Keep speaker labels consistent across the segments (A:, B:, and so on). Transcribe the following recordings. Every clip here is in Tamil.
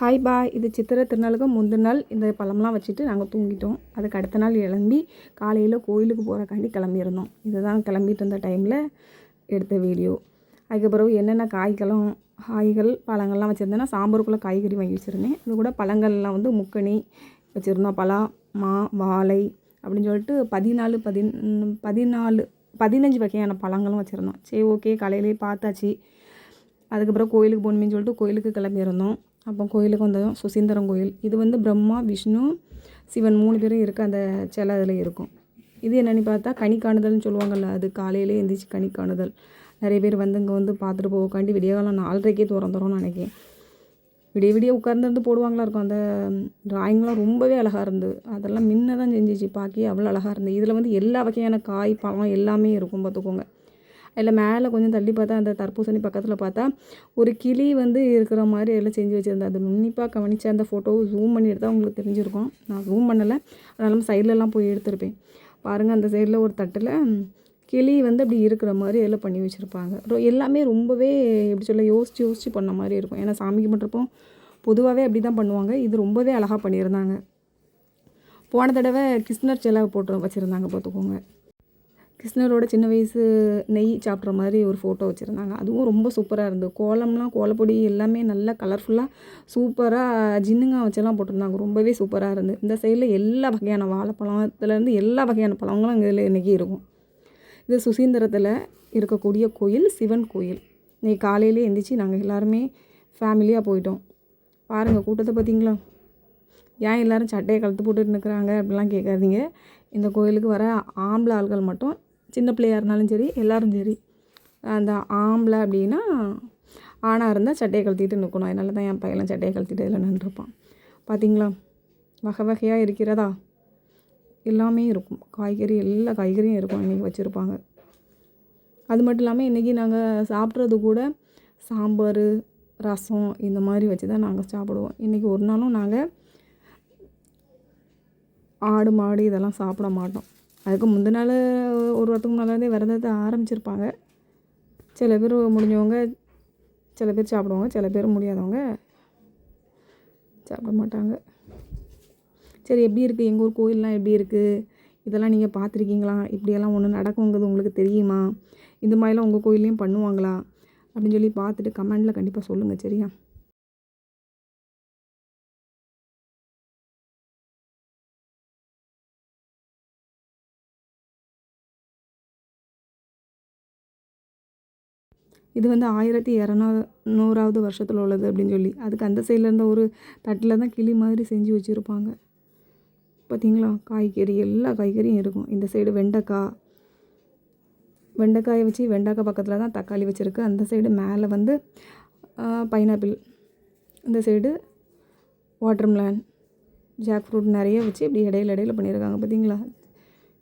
A: Hi bye. இது சித்திரை திருநாளுக்கு முந்தின நாள் இந்த பழம்லாம் வச்சுட்டு நாங்கள் தூங்கிட்டோம். அதுக்கு அடுத்த நாள் எழும்பி காலையில் கோயிலுக்கு போகிறக்காண்டி கிளம்பியிருந்தோம். இதுதான் கிளம்பிட்டு இருந்த டைமில் எடுத்த வீடியோ. அதுக்கப்புறம் என்னென்ன காய்கள் பழங்கள்லாம் வச்சுருந்தேன்னா சாம்பாருக்குள்ளே காய்கறி வாங்கி வச்சுருந்தேன். இது கூட பழங்கள்லாம் வந்து முக்கணி வச்சுருந்தோம். பலா, மா, வாழை அப்படின்னு சொல்லிட்டு 15 வகையான பழங்களும் வச்சுருந்தோம். சரி, ஓகே, காலையிலே பார்த்தாச்சு. அதுக்கப்புறம் கோயிலுக்கு போகணுமேன்னு சொல்லிட்டு கோயிலுக்கு கிளம்பியிருந்தோம். அப்போ கோயிலுக்கு வந்ததும் சுசீந்திரம் கோயில். இது வந்து பிரம்மா, விஷ்ணு, சிவன் 3 பேரும் இருக்க அந்த சிலை அதில் இருக்கும். இது என்னென்னு பார்த்தா கனி காணுதல்னு சொல்லுவாங்கள்ல, அது காலையிலே எழுந்திரிச்சு கனி காணுதல். நிறைய பேர் வந்து இங்கே வந்து பார்த்துட்டு போகாண்டி விடியகாலம் 4:30க்கே திறந்துறோம்னு நினைக்கிறேன். விடிய உட்கார்ந்து போடுவாங்களா இருக்கும். அந்த ட்ராயிங்லாம் ரொம்பவே அழகாக இருந்தது. அதெல்லாம் முன்ன தான் செஞ்சிச்சு, பார்க்க அவ்வளோ அழகாக இருந்தது. இதில் வந்து எல்லா வகையான காய், பழம் எல்லாமே இருக்கும் பார்த்துக்கோங்க. அதில் மேலே கொஞ்சம் தள்ளி பார்த்தா அந்த தர்பூசணி பக்கத்தில் பார்த்தா ஒரு கிளி வந்து இருக்கிற மாதிரி எல்லாம் செஞ்சு வச்சுருந்தேன். அது உன்னிப்பாக கவனித்து அந்த ஃபோட்டோவை ஜூம் பண்ணி எடுத்தால் உங்களுக்கு தெரிஞ்சிருக்கும். நான் ஜூம் பண்ணலை, அதனால சைட்லலாம் போய் எடுத்திருப்பேன். பாருங்கள், அந்த சைடில் ஒரு தட்டில் கிளி வந்து அப்படி இருக்கிற மாதிரி எல்லாம் பண்ணி வச்சுருப்பாங்க. எல்லாமே ரொம்பவே எப்படி சொல்ல யோசித்து பண்ண மாதிரி இருக்கும். ஏன்னா சாமிக்கு பண்ணுறப்போ பொதுவாகவே அப்படி தான் பண்ணுவாங்க. இது ரொம்பவே அழகாக பண்ணியிருந்தாங்க. போன தடவை கிருஷ்ணர் சிலை போட்டு வச்சுருந்தாங்க பார்த்துக்கோங்க. கிருஷ்ணரோட சின்ன வயசு நெய் சாப்பிட்ற மாதிரி ஒரு ஃபோட்டோ வச்சுருந்தாங்க. அதுவும் ரொம்ப சூப்பராக இருந்தது. கோலப்பொடி எல்லாமே நல்லா கலர்ஃபுல்லாக சூப்பராக ஜின்னுங்க வச்செல்லாம் போட்டிருந்தாங்க. ரொம்பவே சூப்பராக இருந்தது. இந்த சைடில் எல்லா வகையான வாழைப்பழத்துலேருந்து எல்லா வகையான பழங்களும் இதில் இன்றைக்கி இருக்கும். இது சுசீந்திரத்தில் இருக்கக்கூடிய கோயில், சிவன் கோயில். இன்றைக்கி காலையிலே எழுந்திரிச்சு நாங்கள் எல்லாருமே ஃபேமிலியாக போயிட்டோம். பாருங்கள் கூட்டத்தை பார்த்தீங்களா? ஏன் எல்லோரும் சட்டையை கழுத்து போட்டுட்டு நிற்கிறாங்க அப்படிலாம் கேட்காதீங்க. இந்த கோயிலுக்கு வர ஆம்பளை ஆள்கள் மட்டும், சின்ன பிள்ளையாக இருந்தாலும் சரி, எல்லோரும் சரி, அந்த ஆம்பளை அப்படின்னா ஆணாக இருந்தால் சட்டையை கழட்டிட்டு நிற்கணும். அதனால தான் என் பையெல்லாம் சட்டையை கழட்டிட்டு இதில் நின்றுருப்பான். பார்த்தீங்களா? வகை வகையாக இருக்கிறதா? எல்லாமே இருக்கும். எல்லா காய்கறியும் இருக்கும் இன்றைக்கி வச்சுருப்பாங்க. அது மட்டும் இல்லாமல் இன்றைக்கி நாங்கள் சாப்பிட்றது கூட சாம்பார், ரசம் இந்த மாதிரி வச்சு தான் நாங்கள் சாப்பிடுவோம். இன்றைக்கி ஒரு நாளும் நாங்கள் ஆடு, மாடு இதெல்லாம் சாப்பிட மாட்டோம். அதுக்கு முந்தின நாள் ஒரு வாரத்துக்கு முன்னாலே விரதத்தை ஆரம்பிச்சிருப்பாங்க. சில பேர் முடிஞ்சவங்க சில பேர் சாப்பிடுவாங்க, சில பேர் முடியாதவங்க சாப்பிட மாட்டாங்க. சரி, எப்படி இருக்குது எங்கள் ஊர் கோயிலெலாம் எப்படி இருக்குது? இதெல்லாம் நீங்கள் பார்த்துருக்கீங்களா? இப்படியெல்லாம் ஒன்று நடக்குங்கிறது உங்களுக்கு தெரியுமா? இந்த மாதிரிலாம் உங்கள் கோயில்லையும் பண்ணுவாங்களா அப்படின்னு சொல்லி பார்த்துட்டு கமெண்டில் கண்டிப்பாக சொல்லுங்கள். சரியா? இது வந்து 1200வது வருஷத்தில் உள்ளது அப்படின்னு சொல்லி, அதுக்கு அந்த சைடில் இருந்த ஒரு தட்டில் தான் கிளி மாதிரி செஞ்சு வச்சுருப்பாங்க. பார்த்தீங்களா? எல்லா காய்கறியும் இருக்கும். இந்த சைடு வெண்டைக்காயை வச்சு வெண்டைக்காய் பக்கத்தில் தான் தக்காளி வச்சுருக்கு. அந்த சைடு மேலே வந்து பைனாப்பிள், இந்த சைடு வாட்டர்மெலன், ஜாக் ஃப்ரூட் நிறைய வச்சு இப்படி இடையில பண்ணியிருக்காங்க. பார்த்தீங்களா?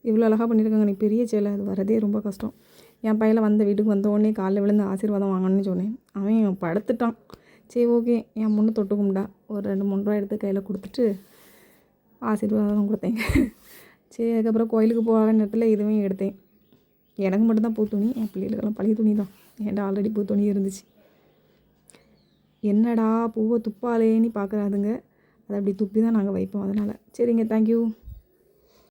A: இவ்வளோ அழகாக பண்ணியிருக்காங்க. நீ பெரிய சேலை, அது வரதே ரொம்ப கஷ்டம். என் பையனை வீட்டுக்கு வந்த உடனே காலைல விழுந்து ஆசீர்வாதம் வாங்கணும்னு சொன்னேன். அவன் படுத்துட்டான். சரி, ஓகே, என் முன்னே தொட்டு கும்பிட்டா ஒரு 2-3 ரூபா எடுத்து கையில் கொடுத்துட்டு ஆசீர்வாதம் கொடுத்தேன். சரி, அதுக்கப்புறம் கோயிலுக்கு போகிற நேரத்தில் இதுவும் எடுத்தேன். எனக்கு மட்டும்தான் பூ துணி, என் பிள்ளைகளுக்கெல்லாம் பழைய துணி தான். என்கிட்ட ஆல்ரெடி பூ துணி இருந்துச்சு. என்னடா பூவை துப்பாலேன்னு பார்க்குறாதுங்க. அதை அப்படி துப்பி தான் நாங்கள் வைப்போம். அதனால் சரிங்க, தேங்க்யூ.